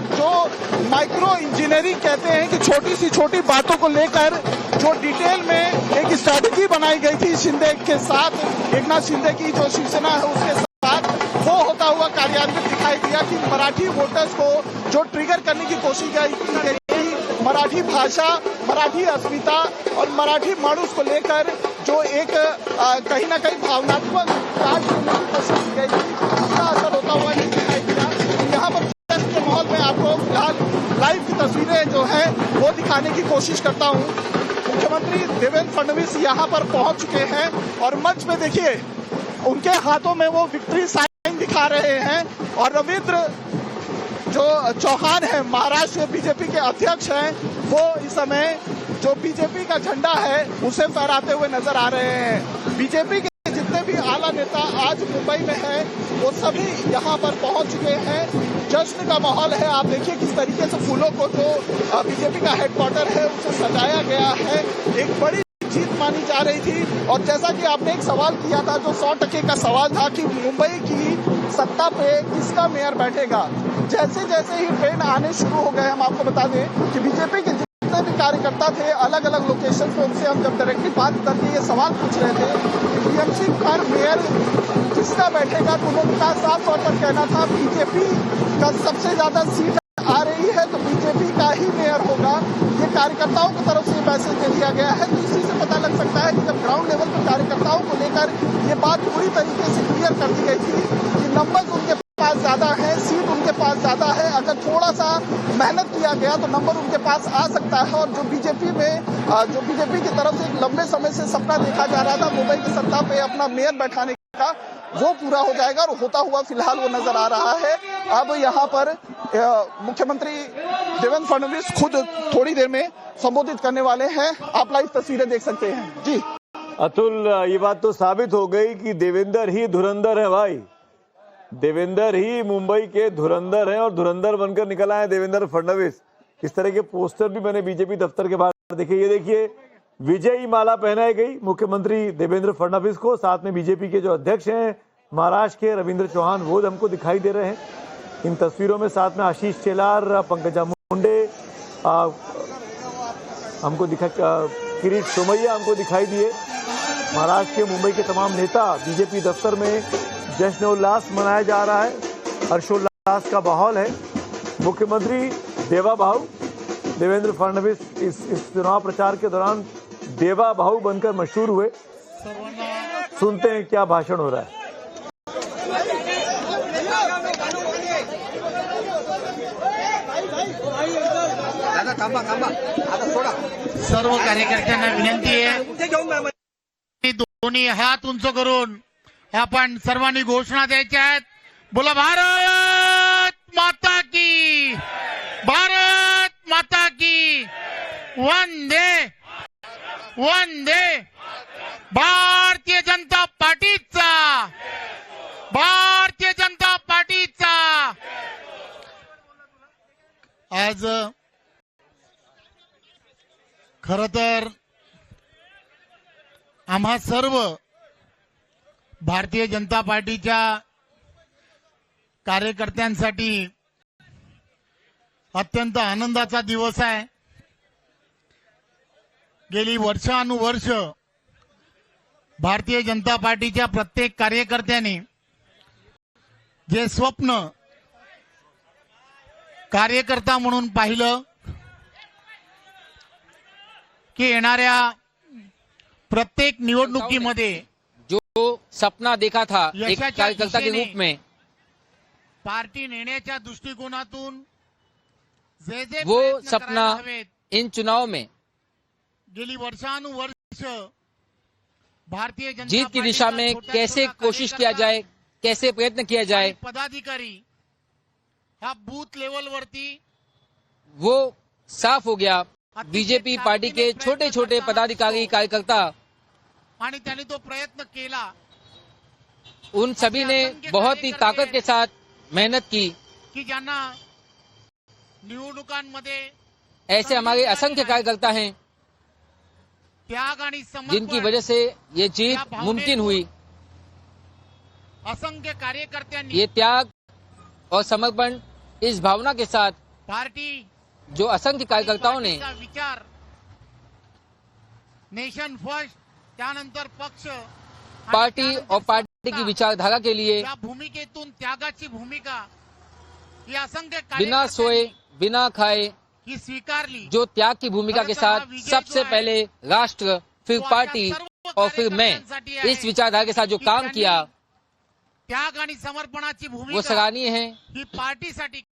और जो micro engineering कहते हैं कि छोटी सी छोटी बातों को लेकर जो डिटेल में एक स्ट्रैटेजी बनाई गई थी शिंदे के साथ, एकनाथ शिंदे की जो शिवसेना है उसके साथ, वो होता हुआ कार्यान्वित दिखाई दिया कि मराठी वोटर्स को जो ट्रिगर करने की कोशिश की गई, मराठी भाषा, मराठी अस्मिता और मराठी माणूस को लेकर जो एक कहीं ना कहीं भावनात्मक काट करने की कोशिश की गई थी, उसका असर होता हुआ नहीं दिखाई दिया। यहाँ पर प्रोटेस्ट के माहौल में आपको फिलहाल लाइव की तस्वीरें जो है वो दिखाने की कोशिश करता हूँ। मुख्यमंत्री देवेंद्र फडणवीस यहाँ पर पहुंच चुके हैं और मंच में देखिए उनके हाथों में वो विक्ट्री साइन दिखा रहे हैं और रविंद्र जो चौहान है, महाराष्ट्र बीजेपी के अध्यक्ष हैं, वो इस समय जो बीजेपी का झंडा है उसे फहराते हुए नजर आ रहे हैं। बीजेपी के जितने भी आला नेता आज मुंबई में हैं वो सभी यहाँ पर पहुंच चुके हैं। जश्न का माहौल है। आप देखिए किस तरीके से फूलों को जो बीजेपी का हेडक्वार्टर है उसे सजाया गया है। एक बड़ी जीत मानी जा रही थी और जैसा कि आपने एक सवाल किया था जो 100% का सवाल था कि मुंबई की सत्ता पे किसका मेयर बैठेगा, जैसे जैसे ही ट्रेन आने शुरू हो गए, हम आपको बता दें कि बीजेपी के जितने भी कार्यकर्ता थे अलग अलग लोकेशन पे, उनसे हम जब डायरेक्टली बात करके ये सवाल पूछ रहे थे कि बीएमसी पर मेयर किसका बैठेगा, तो उनका साफ तौर पर कहना था बीजेपी का सबसे ज्यादा सीट आ रही है तो बीजेपी का ही मेयर होगा। ये कार्यकर्ताओं की तरफ से मैसेज दे दिया गया है। तो इसी से पता लग सकता है कि जब ग्राउंड लेवल पर कार्यकर्ताओं को लेकर ये बात पूरी तरीके से क्लियर कर दी गई थी कि नंबर उनके पास ज्यादा है, सीट उनके पास ज्यादा है, अगर थोड़ा सा मेहनत किया गया तो नंबर उनके पास आ सकता है। और जो बीजेपी की तरफ से एक लंबे समय से सपना देखा जा रहा था मुंबई की सत्ता पे अपना मेयर बैठाने का, वो पूरा हो जाएगा और होता हुआ फिलहाल वो नजर आ रहा है। अब यहाँ पर मुख्यमंत्री देवेंद्र फडणवीस खुद थोड़ी देर में संबोधित करने वाले हैं। आप लाइव तस्वीरें देख सकते हैं। जी अतुल, ये बात तो साबित हो गई कि देवेंद्र ही धुरंधर है भाई। देवेंद्र ही मुंबई के धुरंधर हैं और धुरंधर बनकर निकल आए देवेंद्र फडणवीस। इस तरह के पोस्टर भी मैंने बीजेपी दफ्तर के बाहर देखे। ये देखिए विजयी माला पहनाई गई मुख्यमंत्री देवेंद्र फडणवीस को, साथ में बीजेपी के जो अध्यक्ष हैं महाराष्ट्र के रविंद्र चौहान, वो हमको दिखाई दे रहे हैं इन तस्वीरों में। साथ में आशीष शेलार, पंकजा मुंडे हमको किरीट सोमैया हमको दिखाई दिए। महाराष्ट्र के मुंबई के तमाम नेता बीजेपी दफ्तर में जश्न उल्लास मनाया जा रहा है, हर्षोल्लास का माहौल है। मुख्यमंत्री देवा भाऊ देवेंद्र फडणवीस इस चुनाव प्रचार के दौरान देवा भाऊ बनकर मशहूर हुए। सुनते हैं क्या भाषण हो रहा है। सर्व कार्यकर्त्यांना विनंती आहे दोन्ही हात उंच करून आपण सर्वांनी घोषणा द्यायच्या आहेत। बोला भारत माता की, भारत माता की, वंदे वंदे। भारतीय जनता पार्टीचा, भारतीय जनता पार्टीचा। आज खरं तर आम्हा सर्व भारतीय जनता पार्टीच्या कार्यकर्त्यांसाठी अत्यंत आनंदाचा दिवस आहे। गेली वर्षानुवर्ष भारतीय जनता पार्टीच्या प्रत्येक कार्यकर्त्यांनी जे स्वप्न कार्यकर्ता म्हणून पाहिलं की येणाऱ्या प्रत्येक निवडणुकीमध्ये जो सपना देखा था एक कार्यकर्ता के रूप में, पार्टी नेण्याच्या दृष्टिकोनातून जे वो सपना इन चुनाव में गेली वर्षानुवर्ष भारतीय जनता जीत की दिशा में कैसे कोशिश किया जाए, कैसे प्रयत्न किया जाए, पदाधिकारी ह्या बूथ लेवल वरती वो साफ हो गया। बीजेपी पार्टी के छोटे छोटे पदाधिकारी कार्यकर्ता आणि त्यांनी तो प्रयत्न केला। उन सभी ने बहुत ही ताकत के साथ मेहनत की कि ज्यांना निवडणुकांमध्ये ऐसे हमारे असंख्य कार्यकर्ता हैं त्याग आणि जिनकी वजह से ये जीत मुमकिन हुई। असंख्य कार्यकर्त्यांनी ये त्याग और समर्पण इस भावना के साथ पार्टी जो असंख्य कार्यकर्ताओं ने पार्टीचा विचार नेशन फर्स्ट, त्यानंतर पक्ष आणि पार्टी त्यानंतर और पार्टी की सत्ता विचारधारा के लिए या भूमिकेतून त्यागाची भूमिका ही असंख्य बिना सोए बिना खाए ही स्वीकारली। जो त्याग की भूमिका के साथ सबसे पहले राष्ट्र, फिर पार्टी और फिर मैं, इस विचारधारा के साथ जो काम किया त्याग आणि समर्पणाची वो भूमिका सराहनीय है। ही पार्टीसाठी